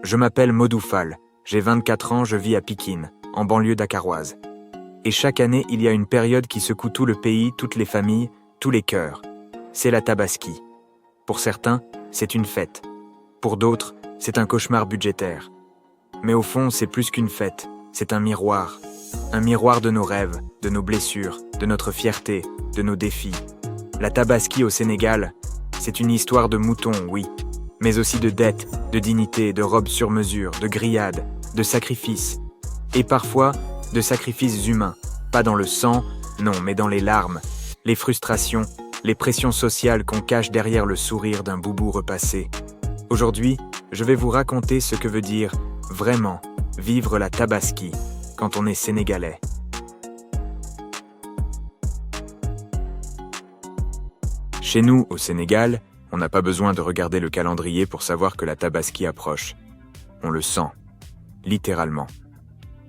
Je m'appelle Modou Fall, j'ai 24 ans, je vis à Pikine, en banlieue dakaroise. Et chaque année, il y a une période qui secoue tout le pays, toutes les familles, tous les cœurs. C'est la Tabaski. Pour certains, c'est une fête. Pour d'autres, c'est un cauchemar budgétaire. Mais au fond, c'est plus qu'une fête, c'est un miroir. Un miroir de nos rêves, de nos blessures, de notre fierté, de nos défis. La Tabaski au Sénégal, c'est une histoire de moutons, oui, mais aussi de dettes, de dignité, de robes sur mesure, de grillades, de sacrifices. Et parfois, de sacrifices humains, pas dans le sang, non, mais dans les larmes, les frustrations, les pressions sociales qu'on cache derrière le sourire d'un boubou repassé. Aujourd'hui, je vais vous raconter ce que veut dire, vraiment, vivre la Tabaski, quand on est sénégalais. Chez nous, au Sénégal, on n'a pas besoin de regarder le calendrier pour savoir que la Tabaski approche. On le sent, littéralement.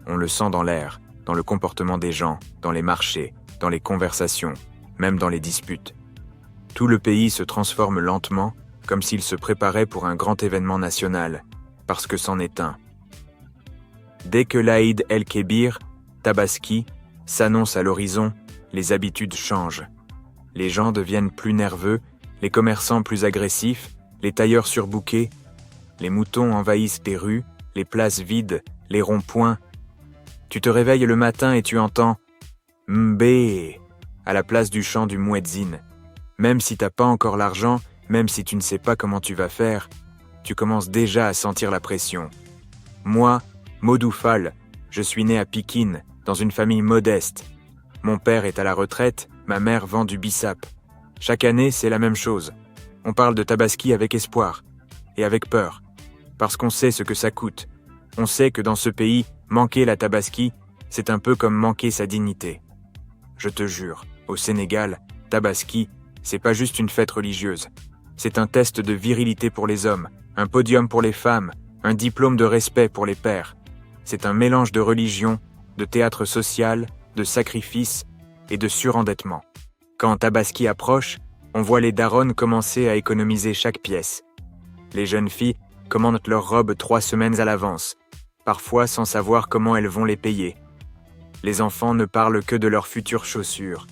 On le sent dans l'air, dans le comportement des gens, dans les marchés, dans les conversations, même dans les disputes. Tout le pays se transforme lentement, comme s'il se préparait pour un grand événement national, parce que c'en est un. Dès que l'Aïd el-Kébir, Tabaski, s'annonce à l'horizon, les habitudes changent. Les gens deviennent plus nerveux, les commerçants plus agressifs, les tailleurs surbookés, les moutons envahissent les rues, les places vides, les ronds-points. Tu te réveilles le matin et tu entends « Mbé » à la place du chant du muezzin. Même si t'as pas encore l'argent, même si tu ne sais pas comment tu vas faire, tu commences déjà à sentir la pression. Moi, Modou Fall, je suis né à Pikine, dans une famille modeste. Mon père est à la retraite, ma mère vend du bissap. Chaque année, c'est la même chose. On parle de Tabaski avec espoir et avec peur, parce qu'on sait ce que ça coûte. On sait que dans ce pays, manquer la Tabaski, c'est un peu comme manquer sa dignité. Je te jure, au Sénégal, Tabaski, c'est pas juste une fête religieuse. C'est un test de virilité pour les hommes, un podium pour les femmes, un diplôme de respect pour les pères. C'est un mélange de religion, de théâtre social, de sacrifice et de surendettement. Quand Tabaski approche, on voit les daronnes commencer à économiser chaque pièce. Les jeunes filles commandent leurs robes 3 semaines à l'avance, parfois sans savoir comment elles vont les payer. Les enfants ne parlent que de leurs futures chaussures.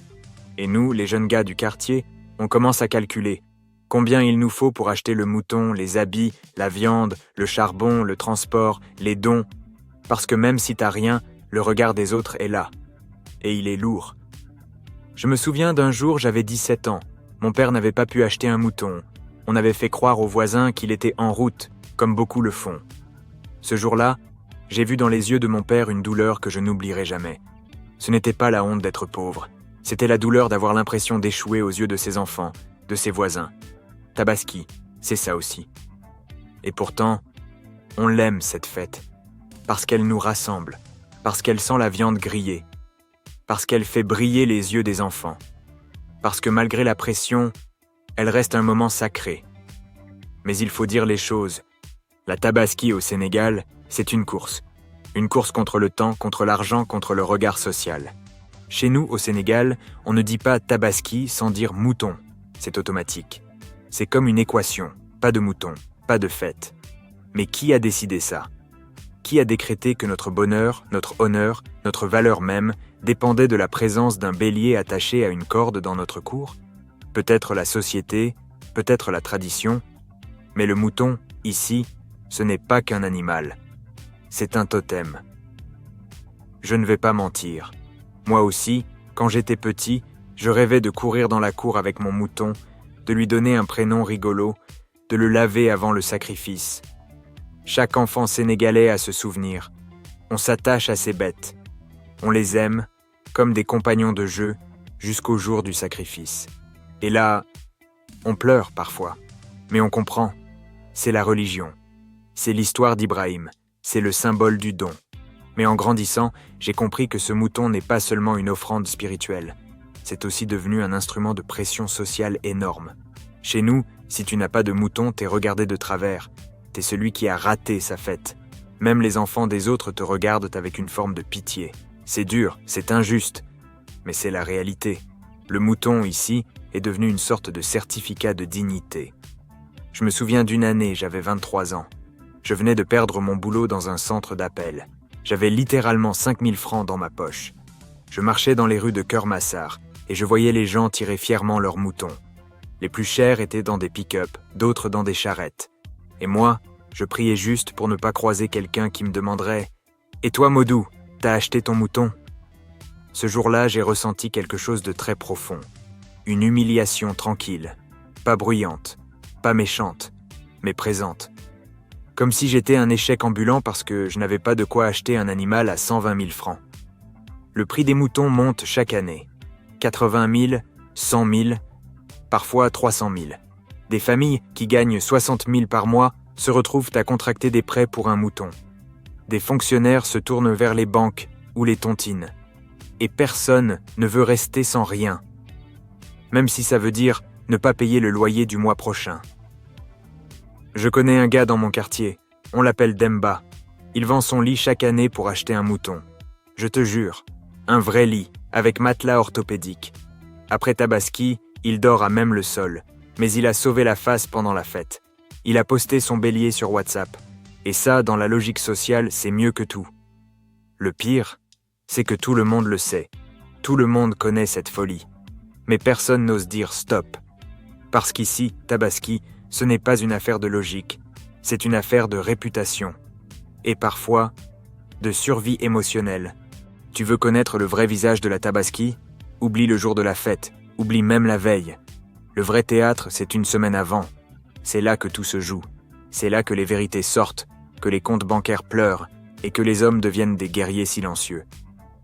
Et nous, les jeunes gars du quartier, on commence à calculer combien il nous faut pour acheter le mouton, les habits, la viande, le charbon, le transport, les dons. Parce que même si t'as rien, le regard des autres est là. Et il est lourd. Je me souviens d'un jour, j'avais 17 ans. Mon père n'avait pas pu acheter un mouton. On avait fait croire aux voisins qu'il était en route, comme beaucoup le font. Ce jour-là, j'ai vu dans les yeux de mon père une douleur que je n'oublierai jamais. Ce n'était pas la honte d'être pauvre. C'était la douleur d'avoir l'impression d'échouer aux yeux de ses enfants, de ses voisins. Tabaski, c'est ça aussi. Et pourtant, on l'aime cette fête. Parce qu'elle nous rassemble, parce qu'elle sent la viande grillée, parce qu'elle fait briller les yeux des enfants, parce que malgré la pression, elle reste un moment sacré. Mais il faut dire les choses. La Tabaski au Sénégal, c'est une course. Une course contre le temps, contre l'argent, contre le regard social. Chez nous, au Sénégal, on ne dit pas Tabaski sans dire mouton. C'est automatique. C'est comme une équation. Pas de mouton, pas de fête. Mais qui a décidé ça ? Qui a décrété que notre bonheur, notre honneur, notre valeur même dépendait de la présence d'un bélier attaché à une corde dans notre cour ? Peut-être la société, peut-être la tradition. Mais le mouton, ici, ce n'est pas qu'un animal. C'est un totem. Je ne vais pas mentir. Moi aussi, quand j'étais petit, je rêvais de courir dans la cour avec mon mouton, de lui donner un prénom rigolo, de le laver avant le sacrifice. Chaque enfant sénégalais a ce souvenir. On s'attache à ces bêtes. On les aime, comme des compagnons de jeu, jusqu'au jour du sacrifice. Et là, on pleure parfois, mais on comprend. C'est la religion. C'est l'histoire d'Ibrahim. C'est le symbole du don. Mais en grandissant, j'ai compris que ce mouton n'est pas seulement une offrande spirituelle. C'est aussi devenu un instrument de pression sociale énorme. Chez nous, si tu n'as pas de mouton, t'es regardé de travers. T'es celui qui a raté sa fête. Même les enfants des autres te regardent avec une forme de pitié. C'est dur, c'est injuste, mais c'est la réalité. Le mouton, ici, est devenu une sorte de certificat de dignité. Je me souviens d'une année, j'avais 23 ans. Je venais de perdre mon boulot dans un centre d'appel. J'avais littéralement 5000 francs dans ma poche. Je marchais dans les rues de Kermassar et je voyais les gens tirer fièrement leurs moutons. Les plus chers étaient dans des pick-up, d'autres dans des charrettes. Et moi, je priais juste pour ne pas croiser quelqu'un qui me demanderait « Et toi, Modou, t'as acheté ton mouton ?» Ce jour-là, j'ai ressenti quelque chose de très profond. Une humiliation tranquille, pas bruyante, pas méchante, mais présente. Comme si j'étais un échec ambulant parce que je n'avais pas de quoi acheter un animal à 120 000 francs. Le prix des moutons monte chaque année. 80 000, 100 000, parfois 300 000. Des familles qui gagnent 60 000 par mois se retrouvent à contracter des prêts pour un mouton. Des fonctionnaires se tournent vers les banques ou les tontines. Et personne ne veut rester sans rien. Même si ça veut dire ne pas payer le loyer du mois prochain. Je connais un gars dans mon quartier, on l'appelle Demba. Il vend son lit chaque année pour acheter un mouton. Je te jure, un vrai lit, avec matelas orthopédique. Après Tabaski, il dort à même le sol, mais il a sauvé la face pendant la fête. Il a posté son bélier sur WhatsApp. Et ça, dans la logique sociale, c'est mieux que tout. Le pire, c'est que tout le monde le sait. Tout le monde connaît cette folie. Mais personne n'ose dire stop. Parce qu'ici, Tabaski, ce n'est pas une affaire de logique, c'est une affaire de réputation. Et parfois, de survie émotionnelle. Tu veux connaître le vrai visage de la Tabaski ? Oublie le jour de la fête, oublie même la veille. Le vrai théâtre, c'est une semaine avant. C'est là que tout se joue. C'est là que les vérités sortent, que les comptes bancaires pleurent et que les hommes deviennent des guerriers silencieux.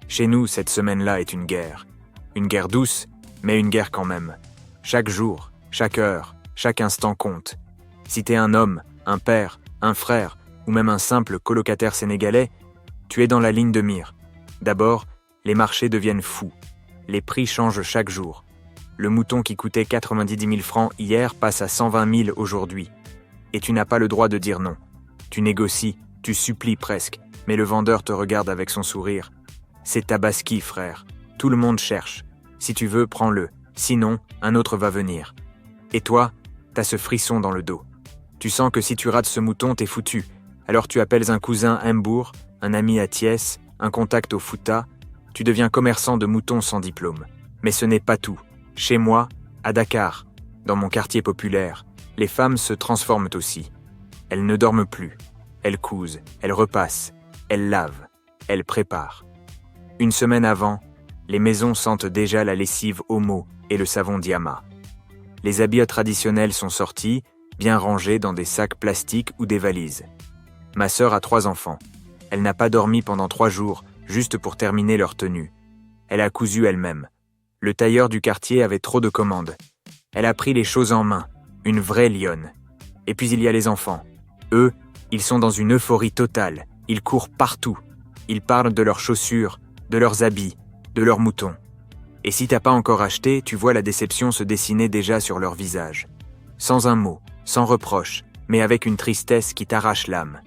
Chez nous, cette semaine-là est une guerre. Une guerre douce, mais une guerre quand même. Chaque jour, chaque heure, chaque instant compte. Si t'es un homme, un père, un frère ou même un simple colocataire sénégalais, tu es dans la ligne de mire. D'abord, les marchés deviennent fous. Les prix changent chaque jour. Le mouton qui coûtait 90 000 francs hier passe à 120 000 aujourd'hui. Et tu n'as pas le droit de dire non. Tu négocies, tu supplies presque, mais le vendeur te regarde avec son sourire. C'est Tabaski, frère. Tout le monde cherche. Si tu veux, prends-le. Sinon, un autre va venir. Et toi, t'as ce frisson dans le dos. Tu sens que si tu rates ce mouton, t'es foutu. Alors tu appelles un cousin à Mbour, un ami à Thiès, un contact au Fouta. Tu deviens commerçant de moutons sans diplôme. Mais ce n'est pas tout. Chez moi, à Dakar, dans mon quartier populaire, les femmes se transforment aussi. Elles ne dorment plus. Elles cousent, elles repassent, elles lavent, elles préparent. Une semaine avant, les maisons sentent déjà la lessive Omo et le savon Diama. Les habits traditionnels sont sortis, bien rangés dans des sacs plastiques ou des valises. Ma sœur a 3 enfants. Elle n'a pas dormi pendant 3 jours, juste pour terminer leur tenue. Elle a cousu elle-même. Le tailleur du quartier avait trop de commandes. Elle a pris les choses en main, une vraie lionne. Et puis il y a les enfants. Eux, ils sont dans une euphorie totale. Ils courent partout. Ils parlent de leurs chaussures, de leurs habits, de leurs moutons. Et si t'as pas encore acheté, tu vois la déception se dessiner déjà sur leur visage. Sans un mot, sans reproche, mais avec une tristesse qui t'arrache l'âme.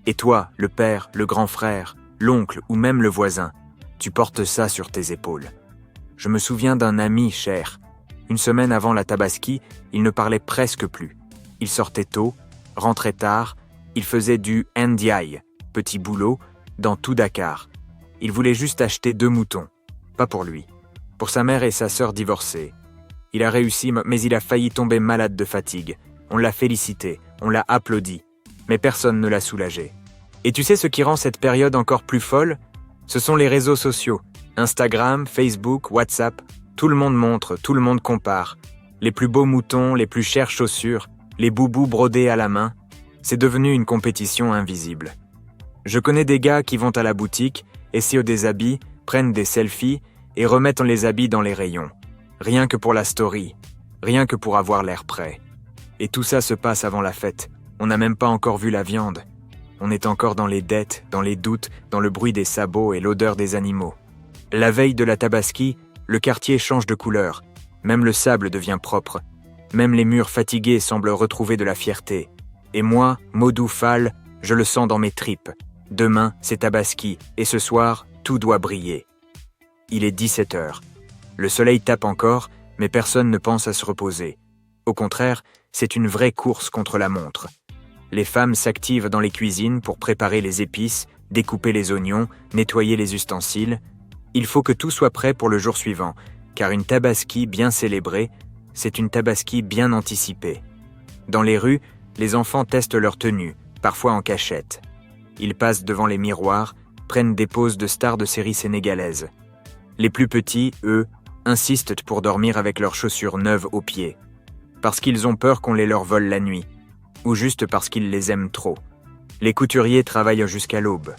Et toi, le père, le grand frère, l'oncle ou même le voisin, tu portes ça sur tes épaules. Je me souviens d'un ami cher. Une semaine avant la Tabaski, il ne parlait presque plus. Il sortait tôt, rentrait tard, il faisait du ndiaye, petit boulot, dans tout Dakar. Il voulait juste acheter 2 moutons. Pas pour lui. Pour sa mère et sa sœur divorcées. Il a réussi, mais il a failli tomber malade de fatigue. On l'a félicité, on l'a applaudi. Mais personne ne l'a soulagé. Et tu sais ce qui rend cette période encore plus folle ? Ce sont les réseaux sociaux. Instagram, Facebook, WhatsApp. Tout le monde montre, tout le monde compare. Les plus beaux moutons, les plus chères chaussures, les boubous brodés à la main. C'est devenu une compétition invisible. Je connais des gars qui vont à la boutique, essayent des habits, prennent des selfies et remettent les habits dans les rayons. Rien que pour la story, rien que pour avoir l'air prêt. Et tout ça se passe avant la fête. On n'a même pas encore vu la viande. On est encore dans les dettes, dans les doutes, dans le bruit des sabots et l'odeur des animaux. La veille de la Tabaski, le quartier change de couleur. Même le sable devient propre. Même les murs fatigués semblent retrouver de la fierté. Et moi, Modou Fall, je le sens dans mes tripes. Demain, c'est Tabaski, et ce soir, tout doit briller. Il est 17h. Le soleil tape encore, mais personne ne pense à se reposer. Au contraire, c'est une vraie course contre la montre. Les femmes s'activent dans les cuisines pour préparer les épices, découper les oignons, nettoyer les ustensiles. Il faut que tout soit prêt pour le jour suivant, car une tabaski bien célébrée, c'est une tabaski bien anticipée. Dans les rues, les enfants testent leur tenue, parfois en cachette. Ils passent devant les miroirs, prennent des poses de stars de séries sénégalaises. Les plus petits, eux, insistent pour dormir avec leurs chaussures neuves aux pieds, parce qu'ils ont peur qu'on les leur vole la nuit, ou juste parce qu'ils les aiment trop. Les couturiers travaillent jusqu'à l'aube.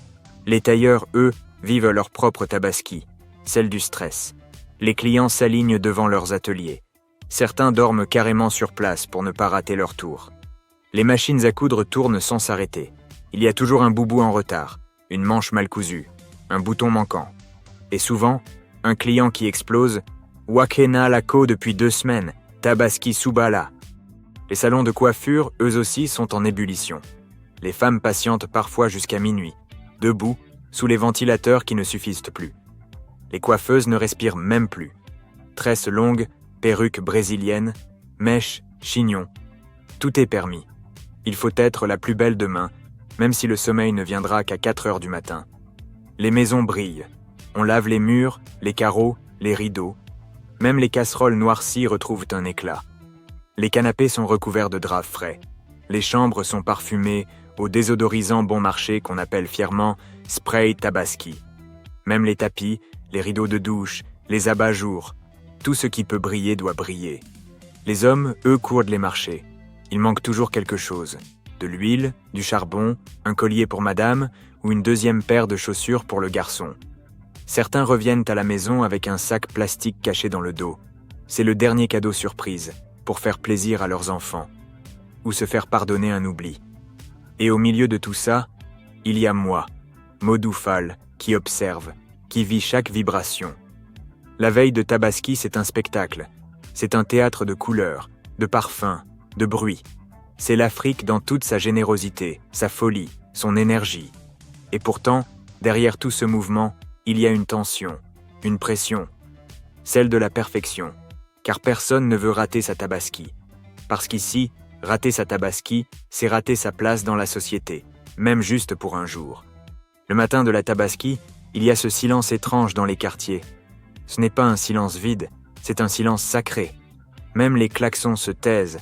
Les tailleurs, eux, vivent leur propre tabaski, celle du stress. Les clients s'alignent devant leurs ateliers. Certains dorment carrément sur place pour ne pas rater leur tour. Les machines à coudre tournent sans s'arrêter. Il y a toujours un boubou en retard, une manche mal cousue, un bouton manquant. Et souvent, un client qui explose « Wakena Lako depuis 2 semaines, Tabaski Subala ». Les salons de coiffure, eux aussi, sont en ébullition. Les femmes patientent parfois jusqu'à minuit, debout, sous les ventilateurs qui ne suffisent plus. Les coiffeuses ne respirent même plus. Tresses longues, perruques brésiliennes, mèches, chignons. Tout est permis. Il faut être la plus belle demain, même si le sommeil ne viendra qu'à 4 heures du matin. Les maisons brillent. On lave les murs, les carreaux, les rideaux. Même les casseroles noircies retrouvent un éclat. Les canapés sont recouverts de draps frais. Les chambres sont parfumées au désodorisant bon marché qu'on appelle fièrement « spray tabaski ». Même les tapis, les rideaux de douche, les abat-jours, tout ce qui peut briller doit briller. Les hommes, eux, courent les marchés. Il manque toujours quelque chose. De l'huile, du charbon, un collier pour madame ou une deuxième paire de chaussures pour le garçon. Certains reviennent à la maison avec un sac plastique caché dans le dos. C'est le dernier cadeau surprise, pour faire plaisir à leurs enfants. Ou se faire pardonner un oubli. Et au milieu de tout ça, il y a moi, Modou Fall, qui observe, qui vit chaque vibration. La veille de Tabaski, c'est un spectacle. C'est un théâtre de couleurs, de parfums, de bruit. C'est l'Afrique dans toute sa générosité, sa folie, son énergie. Et pourtant, derrière tout ce mouvement, il y a une tension, une pression. Celle de la perfection. Car personne ne veut rater sa Tabaski. Parce qu'ici, rater sa Tabaski, c'est rater sa place dans la société, même juste pour un jour. Le matin de la Tabaski, il y a ce silence étrange dans les quartiers. Ce n'est pas un silence vide, c'est un silence sacré. Même les klaxons se taisent,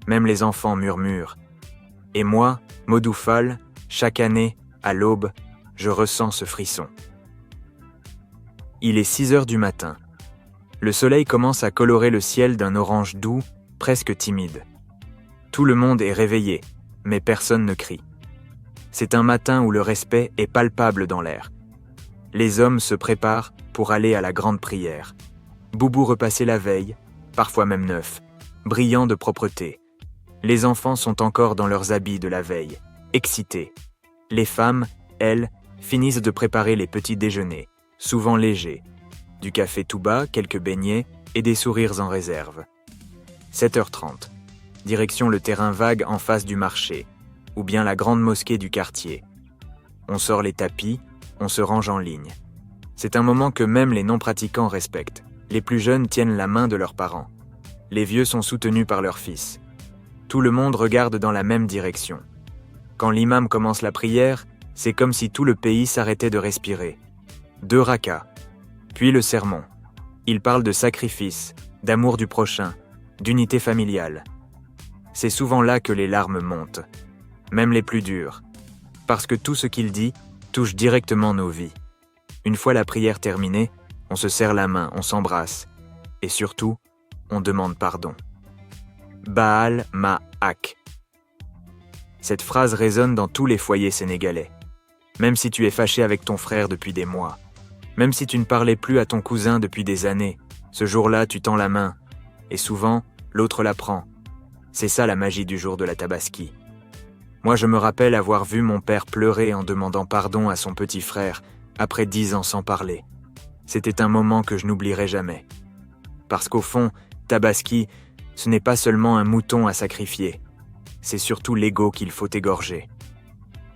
même les enfants murmurent. Et moi, Modou Fall, chaque année, à l'aube, je ressens ce frisson. Il est 6 heures du matin. Le soleil commence à colorer le ciel d'un orange doux, presque timide. Tout le monde est réveillé, mais personne ne crie. C'est un matin où le respect est palpable dans l'air. Les hommes se préparent pour aller à la grande prière. Boubou repassé la veille, parfois même neuf, brillant de propreté. Les enfants sont encore dans leurs habits de la veille, excités. Les femmes, elles, finissent de préparer les petits déjeuners, souvent légers. Du café tout bas, quelques beignets et des sourires en réserve. 7h30. Direction le terrain vague en face du marché, ou bien la grande mosquée du quartier. On sort les tapis, on se range en ligne. C'est un moment que même les non-pratiquants respectent. Les plus jeunes tiennent la main de leurs parents. Les vieux sont soutenus par leurs fils. Tout le monde regarde dans la même direction. Quand l'imam commence la prière, c'est comme si tout le pays s'arrêtait de respirer. 2 rakas. Puis le sermon. Il parle de sacrifice, d'amour du prochain, d'unité familiale. C'est souvent là que les larmes montent, même les plus dures, parce que tout ce qu'il dit touche directement nos vies. Une fois la prière terminée, on se serre la main, on s'embrasse, et surtout, on demande pardon. Baal Ma'ak. Cette phrase résonne dans tous les foyers sénégalais, même si tu es fâché avec ton frère depuis des mois. Même si tu ne parlais plus à ton cousin depuis des années, ce jour-là, tu tends la main, et souvent, l'autre la prend. C'est ça la magie du jour de la Tabaski. Moi, je me rappelle avoir vu mon père pleurer en demandant pardon à son petit frère, après 10 ans sans parler. C'était un moment que je n'oublierai jamais. Parce qu'au fond, Tabaski, ce n'est pas seulement un mouton à sacrifier, c'est surtout l'ego qu'il faut égorger.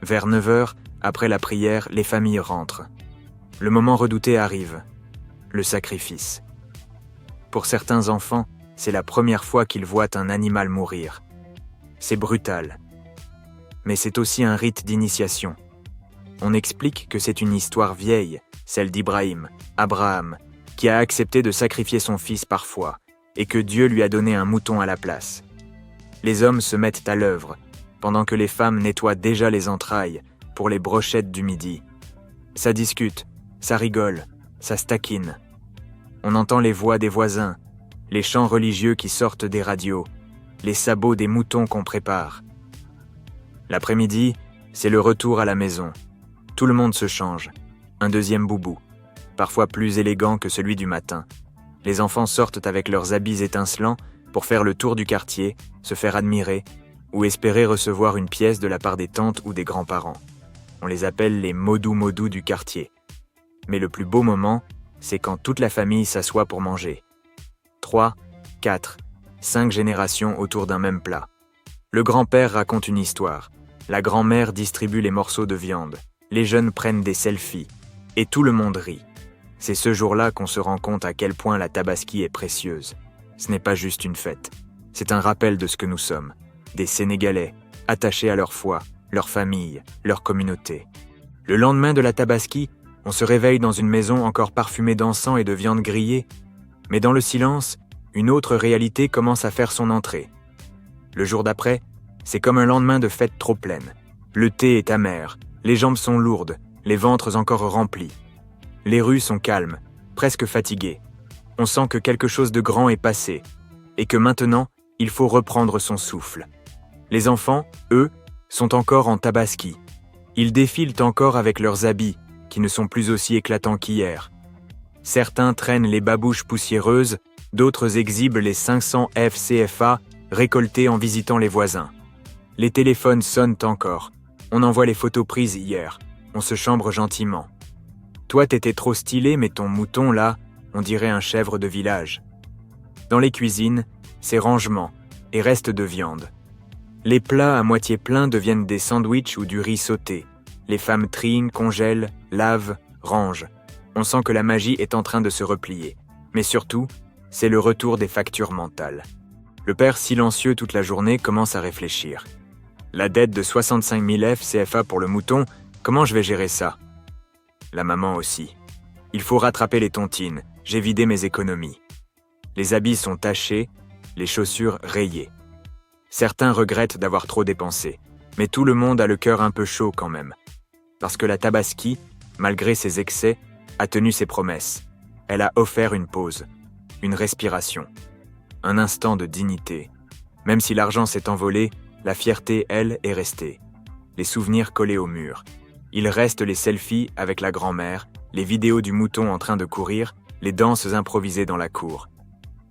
Vers 9h, après la prière, les familles rentrent. Le moment redouté arrive, le sacrifice. Pour certains enfants, c'est la première fois qu'ils voient un animal mourir. C'est brutal. mais c'est aussi un rite d'initiation. On explique que c'est une histoire vieille, celle d'Ibrahim, Abraham, qui a accepté de sacrifier son fils parfois, et que Dieu lui a donné un mouton à la place. Les hommes se mettent à l'œuvre, pendant que les femmes nettoient déjà les entrailles pour les brochettes du midi. Ça discute, ça rigole, ça se taquine. On entend les voix des voisins, les chants religieux qui sortent des radios, les sabots des moutons qu'on prépare. L'après-midi, c'est le retour à la maison. Tout le monde se change. Un deuxième boubou, parfois plus élégant que celui du matin. Les enfants sortent avec leurs habits étincelants pour faire le tour du quartier, se faire admirer ou espérer recevoir une pièce de la part des tantes ou des grands-parents. On les appelle les modou-modou du quartier. Mais le plus beau moment, c'est quand toute la famille s'assoit pour manger. 3, 4, 5 générations autour d'un même plat. Le grand-père raconte une histoire. La grand-mère distribue les morceaux de viande. Les jeunes prennent des selfies. Et tout le monde rit. C'est ce jour-là qu'on se rend compte à quel point la tabaski est précieuse. Ce n'est pas juste une fête. C'est un rappel de ce que nous sommes. Des Sénégalais, attachés à leur foi, leur famille, leur communauté. Le lendemain de la tabaski, on se réveille dans une maison encore parfumée d'encens et de viande grillée. Mais dans le silence, une autre réalité commence à faire son entrée. Le jour d'après, c'est comme un lendemain de fête trop pleine. Le thé est amer, les jambes sont lourdes, les ventres encore remplis. Les rues sont calmes, presque fatiguées. On sent que quelque chose de grand est passé, et que maintenant, il faut reprendre son souffle. Les enfants, eux, sont encore en tabaski. Ils défilent encore avec leurs habits, qui ne sont plus aussi éclatants qu'hier. Certains traînent les babouches poussiéreuses, d'autres exhibent les 500 FCFA récoltés en visitant les voisins. Les téléphones sonnent encore. On envoie les photos prises hier. On se chambre gentiment. Toi, t'étais trop stylé, mais ton mouton, là, on dirait un chèvre de village. Dans les cuisines, c'est rangement et reste de viande. Les plats à moitié pleins deviennent des sandwichs ou du riz sauté. Les femmes trient, congèlent, lavent, rangent. On sent que la magie est en train de se replier. Mais surtout, c'est le retour des factures mentales. Le père silencieux toute la journée commence à réfléchir. La dette de 65 000 FCFA pour le mouton, comment je vais gérer ça? La maman aussi. Il faut rattraper les tontines, j'ai vidé mes économies. Les habits sont tachés, les chaussures rayées. Certains regrettent d'avoir trop dépensé, mais tout le monde a le cœur un peu chaud quand même. Parce que la tabaski, malgré ses excès, a tenu ses promesses. Elle a offert une pause, une respiration, un instant de dignité. Même si l'argent s'est envolé, la fierté, elle, est restée. Les souvenirs collés au mur. Il reste les selfies avec la grand-mère, les vidéos du mouton en train de courir, les danses improvisées dans la cour.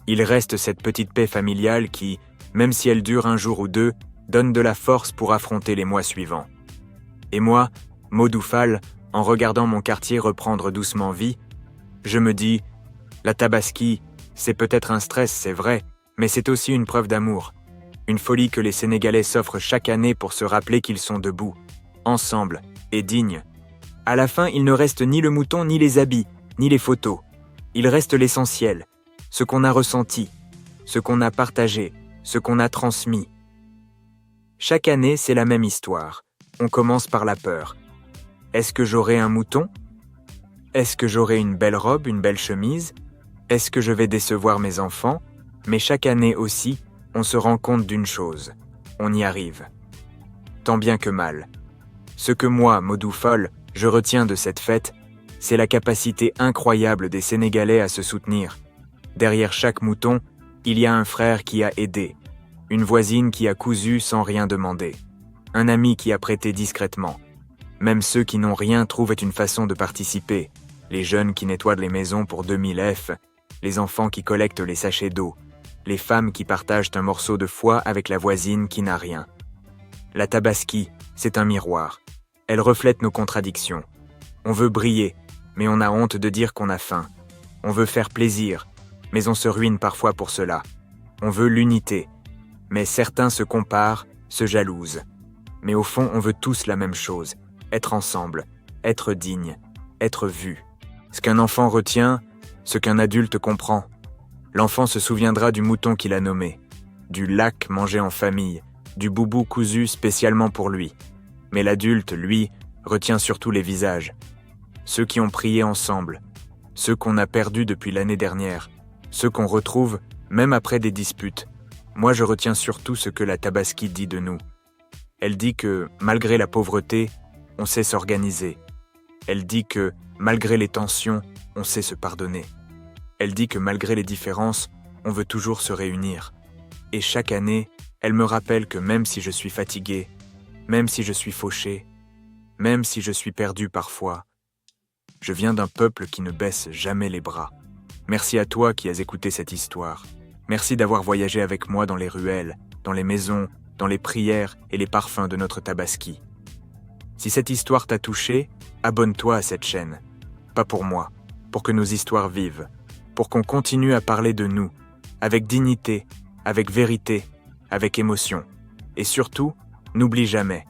Il reste cette petite paix familiale qui, même si elle dure un jour ou deux, donne de la force pour affronter les mois suivants. Et moi, Modou Fall, en regardant mon quartier reprendre doucement vie, je me dis, la tabaski, c'est peut-être un stress, c'est vrai, mais c'est aussi une preuve d'amour. Une folie que les Sénégalais s'offrent chaque année pour se rappeler qu'ils sont debout, ensemble et dignes. À la fin, il ne reste ni le mouton, ni les habits, ni les photos. Il reste l'essentiel, ce qu'on a ressenti, ce qu'on a partagé, ce qu'on a transmis. Chaque année, c'est la même histoire. On commence par la peur. Est-ce que j'aurai un mouton? Est-ce que j'aurai une belle robe, une belle chemise? Est-ce que je vais décevoir mes enfants? Mais chaque année aussi, on se rend compte d'une chose. On y arrive. Tant bien que mal. Ce que moi, Modou Fall, je retiens de cette fête, c'est la capacité incroyable des Sénégalais à se soutenir. Derrière chaque mouton, il y a un frère qui a aidé, une voisine qui a cousu sans rien demander, un ami qui a prêté discrètement. Même ceux qui n'ont rien trouvent une façon de participer. Les jeunes qui nettoient les maisons pour 2000 F, les enfants qui collectent les sachets d'eau, les femmes qui partagent un morceau de foie avec la voisine qui n'a rien. La tabaski, c'est un miroir. Elle reflète nos contradictions. On veut briller, mais on a honte de dire qu'on a faim. On veut faire plaisir, mais on se ruine parfois pour cela. On veut l'unité, mais certains se comparent, se jalousent. Mais au fond, on veut tous la même chose, être ensemble, être digne, être vu. Ce qu'un enfant retient, ce qu'un adulte comprend. L'enfant se souviendra du mouton qu'il a nommé, du lac mangé en famille, du boubou cousu spécialement pour lui. Mais l'adulte, lui, retient surtout les visages. Ceux qui ont prié ensemble, ceux qu'on a perdus depuis l'année dernière, ceux qu'on retrouve même après des disputes. Moi, je retiens surtout ce que la Tabaski dit de nous. Elle dit que, malgré la pauvreté, on sait s'organiser. Elle dit que, malgré les tensions, on sait se pardonner. Elle dit que malgré les différences, on veut toujours se réunir. Et chaque année, elle me rappelle que même si je suis fatigué, même si je suis fauché, même si je suis perdu parfois, je viens d'un peuple qui ne baisse jamais les bras. Merci à toi qui as écouté cette histoire. Merci d'avoir voyagé avec moi dans les ruelles, dans les maisons, dans les prières et les parfums de notre Tabaski. Si cette histoire t'a touché, abonne-toi à cette chaîne. Pas pour moi, pour que nos histoires vivent, pour qu'on continue à parler de nous, avec dignité, avec vérité, avec émotion. Et surtout, n'oublie jamais,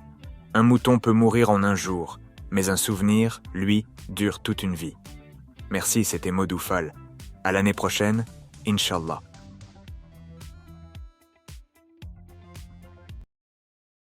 un mouton peut mourir en un jour, mais un souvenir, lui, dure toute une vie. Merci, c'était Modou Fall. À l'année prochaine, Inch'Allah.